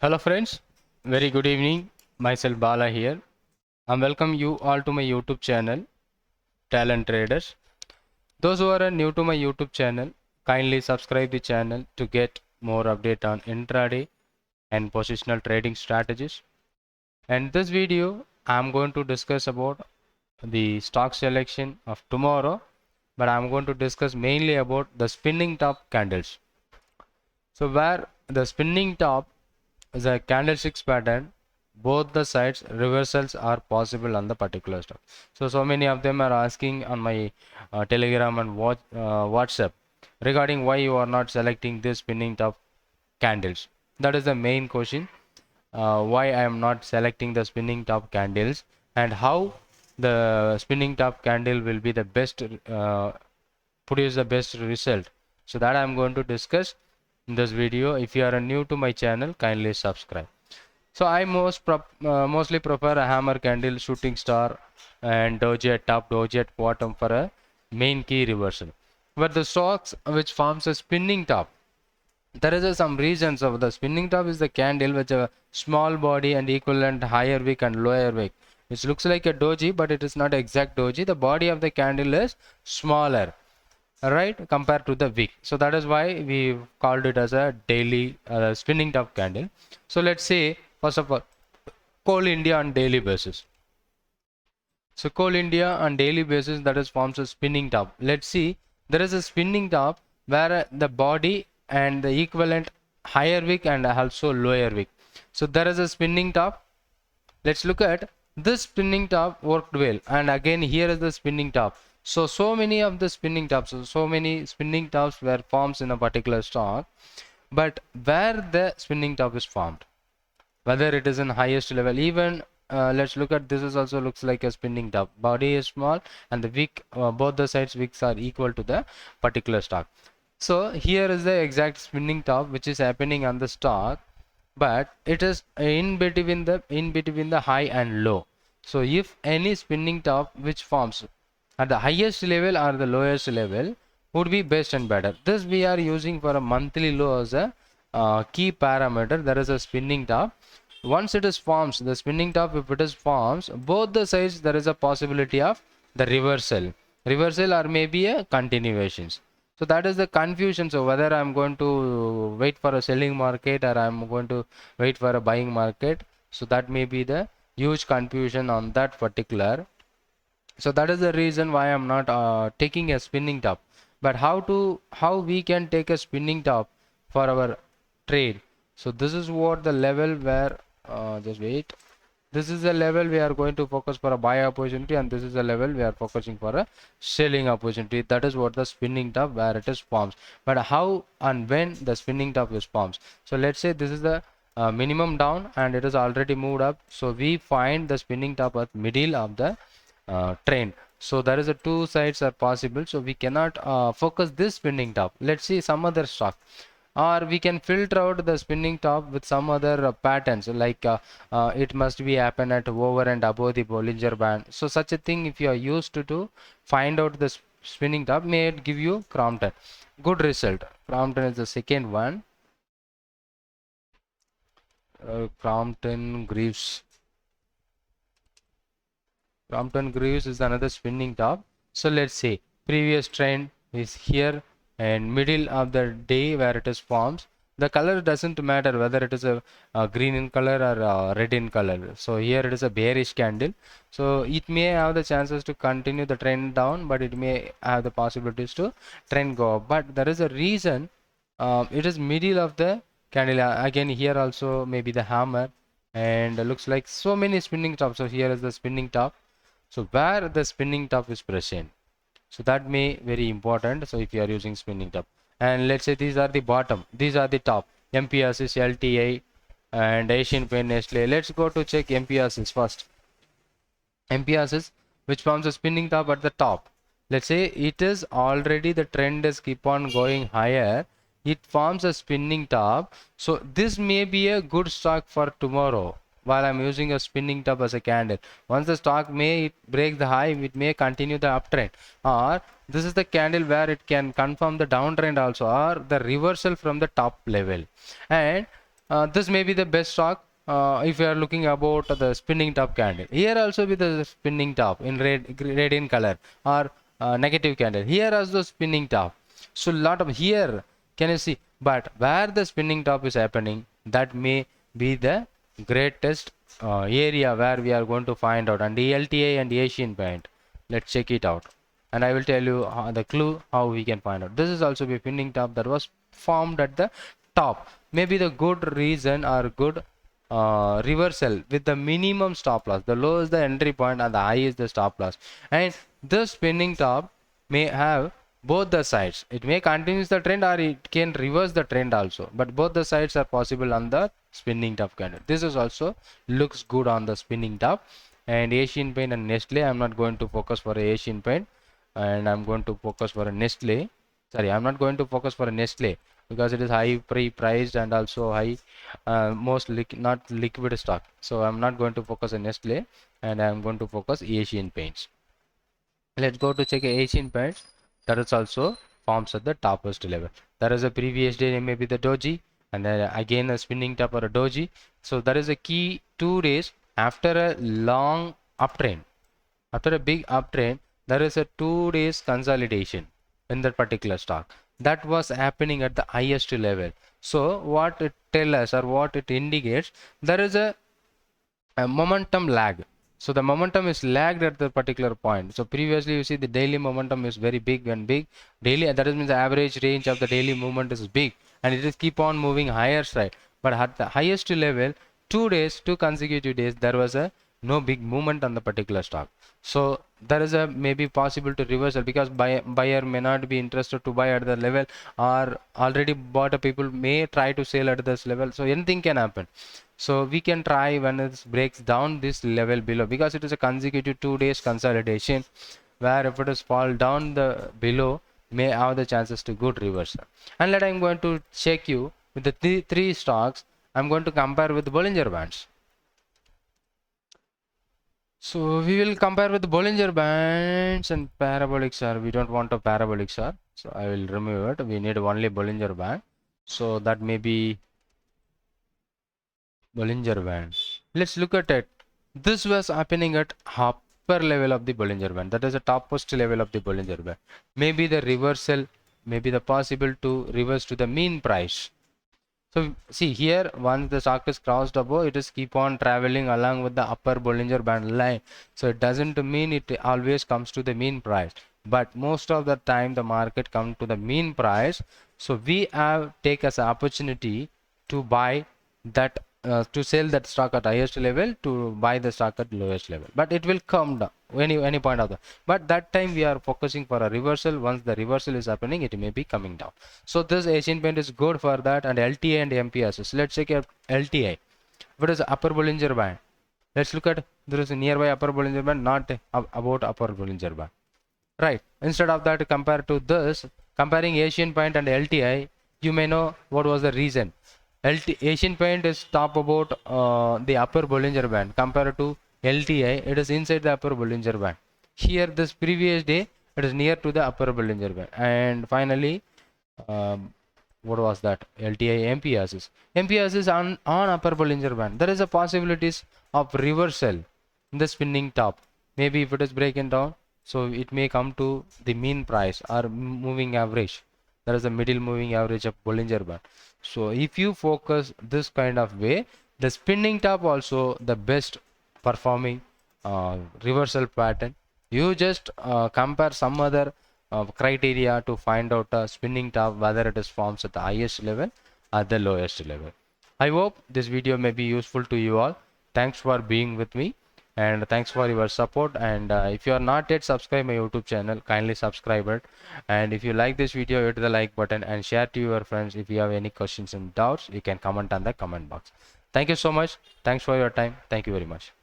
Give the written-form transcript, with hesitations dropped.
Hello friends, very good evening. Myself Bala here. I welcome you all to my YouTube channel, Talent Traders. Those who are new to my YouTube channel, kindly subscribe the channel to get more update on intraday and positional trading strategies. And this video, I'm going to discuss about the stock selection of tomorrow, but I'm going to discuss mainly about the spinning top candles. So where the spinning top is a candlesticks pattern, both the sides reversals are possible on the particular stock. So many of them are asking on my Telegram and WhatsApp regarding why you are not selecting this spinning top candles. That is the main question. Why I am not selecting the spinning top candles and how the spinning top candle will be the best produce the best result. So that I am going to discuss in this video. If you are new to my channel, kindly subscribe. So I mostly prefer a hammer candle, shooting star and doji at top, doji at bottom for a main key reversal. But the stocks which forms a spinning top, there is some reasons of the spinning top is the candle with a small body and equivalent higher wick and lower wick. It looks like a doji, but it is not exact doji. The body of the candle is smaller, right, compared to the wick. So that is why we called it as a daily spinning top candle. So let's say first of all Coal India on daily basis. So Coal India on daily basis, that is forms a spinning top. Let's see, there is a spinning top where the body and the equivalent higher wick and also lower wick. So there is a spinning top. Let's look at this spinning top worked well, and again here is the spinning top. So many of the spinning tops, so many spinning tops were formed in a particular stock, but where the spinning top is formed, whether it is in highest level, even let's look at this is also looks like a spinning top. Body is small and the wick, both the sides wicks are equal to the particular stock. So here is the exact spinning top which is happening on the stock, but it is in between the high and low. So if any spinning top which forms at the highest level or the lowest level would be best and better. This we are using for a monthly low as a key parameter. There is a spinning top. Once it is forms, the spinning top, if it is forms, both the sides there is a possibility of the reversal or maybe a continuations. So that is the confusion. So whether I'm going to wait for a selling market or I'm going to wait for a buying market, so that may be the huge confusion on that particular. So that is the reason why I'm not taking a spinning top. But how we can take a spinning top for our trade? So this is what the level where just wait. This is the level we are going to focus for a buy opportunity, and this is the level we are focusing for a selling opportunity. That is what the spinning top where it is forms. But how and when the spinning top is forms? So let's say this is the minimum down and it is already moved up. So we find the spinning top at middle of the trend. So there is a two sides are possible. So we cannot focus this spinning top. Let's see some other stock, or we can filter out the spinning top with some other patterns, like it must be happen at over and above the Bollinger Band. So such a thing, if you are used to find out the spinning top, may it give you Crompton good result. Crompton is the second one. Crompton-Greaves is another spinning top. So let's say previous trend is here and middle of the day where it is forms. The color doesn't matter whether it is a green in color or red in color. So here it is a bearish candle. So it may have the chances to continue the trend down, but it may have the possibilities to trend go up. But there is a reason it is middle of the candle. Again here also maybe the hammer, and looks like so many spinning tops. So here is the spinning top. So where the spinning top is present, so that may very important. So if you are using spinning top, and let's say these are the bottom, these are the top, mphasis, LTI and Asian Paint, Nestle. Let's go to check mphasis first. mphasis which forms a spinning top at the top. Let's say it is already the trend is keep on going higher, it forms a spinning top. So this may be a good stock for tomorrow while I'm using a spinning top as a candle. Once the stock may break the high, it may continue the uptrend, or this is the candle where it can confirm the downtrend also, or the reversal from the top level. And this may be the best stock if you are looking about the spinning top candle. Here also with the spinning top in red in color, or negative candle. Here also spinning top. So lot of here, can you see? But where the spinning top is happening, that may be the greatest area where we are going to find out. And the LTA and the Asian paint, let's check it out, and I will tell you the clue how we can find out. This is also a spinning top that was formed at the top. Maybe the good reason or good reversal with the minimum stop loss. The low is the entry point and the high is the stop loss. And this spinning top may have both the sides. It may continue the trend or it can reverse the trend also, but both the sides are possible on the spinning top candle. This is also looks good on the spinning top. And Asian paint and Nestle, I'm not going to focus for Asian paint, and I'm going to focus for a Nestle. Sorry, I'm not going to focus for a Nestle because it is high priced and also high not liquid stock. So I'm not going to focus on Nestle, and I'm going to focus Asian paints. Let's go to check Asian paints. That is also forms at the topmost level. There is a previous day, maybe the doji, and then again a spinning top or a doji. So that is a key 2 days after a long uptrend. After a big uptrend, there is a 2 days consolidation in that particular stock. That was happening at the highest level. So what it tells us, or what it indicates, there is a momentum lag. So the momentum is lagged at the particular point. So previously you see the daily momentum is very big and big. Daily, that means the average range of the daily movement is big, and it is keep on moving higher side. But at the highest level, 2 days, 2 consecutive days, there was a no big movement on the particular stock. So there is a maybe possible to reversal, because buyer may not be interested to buy at the level, or already bought people may try to sell at this level. So anything can happen. So we can try when it breaks down this level below, because it is a consecutive 2 days consolidation, where if it is fall down the below, may have the chances to good reversal. And let I'm going to check you with the three stocks. I'm going to compare with the Bollinger Bands. So we will compare with the Bollinger Bands and parabolic SAR. We don't want a parabolic SAR, so I will remove it. We need only Bollinger Band. So that may be Bollinger Band. Let's look at it. This was happening at upper level of the Bollinger Band. That is the topmost level of the Bollinger Band. Maybe the reversal, maybe the possible to reverse to the mean price. So see here, once the stock is crossed above, it is keep on traveling along with the upper Bollinger Band line. So it doesn't mean it always comes to the mean price, but most of the time the market comes to the mean price. So we have take as an opportunity to buy that, to sell that stock at highest level, to buy the stock at lowest level. But it will come down any point of the, but that time we are focusing for a reversal. Once the reversal is happening, it may be coming down. So this Asian paint is good for that. And LTA and MPS. Let's check out LTA. What is upper Bollinger Band? Let's look at, there is a nearby upper Bollinger Band, not about upper Bollinger Band, right? Instead of that, compare to this, comparing Asian paint and LTI, you may know what was the reason. Asian paint is top about the upper Bollinger Band. Compared to LTI, it is inside the upper Bollinger Band. Here, this previous day, it is near to the upper Bollinger Band. And finally, what was that? LTI MPS. MPS is on upper Bollinger Band. There is a possibilities of reversal in the spinning top. Maybe if it is breaking down, so it may come to the mean price or moving average. There is a middle moving average of Bollinger Band. So if you focus this kind of way, the spinning top also the best performing reversal pattern. You just compare some other criteria to find out a spinning top, whether it is forms at the highest level or the lowest level. I hope this video may be useful to you all. Thanks for being with me, and thanks for your support. And if you are not yet subscribed my YouTube channel, kindly subscribe it. And if you like this video, hit the like button and share to your friends. If you have any questions and doubts, you can comment on the comment box. Thank you so much. Thanks for your time. Thank you very much.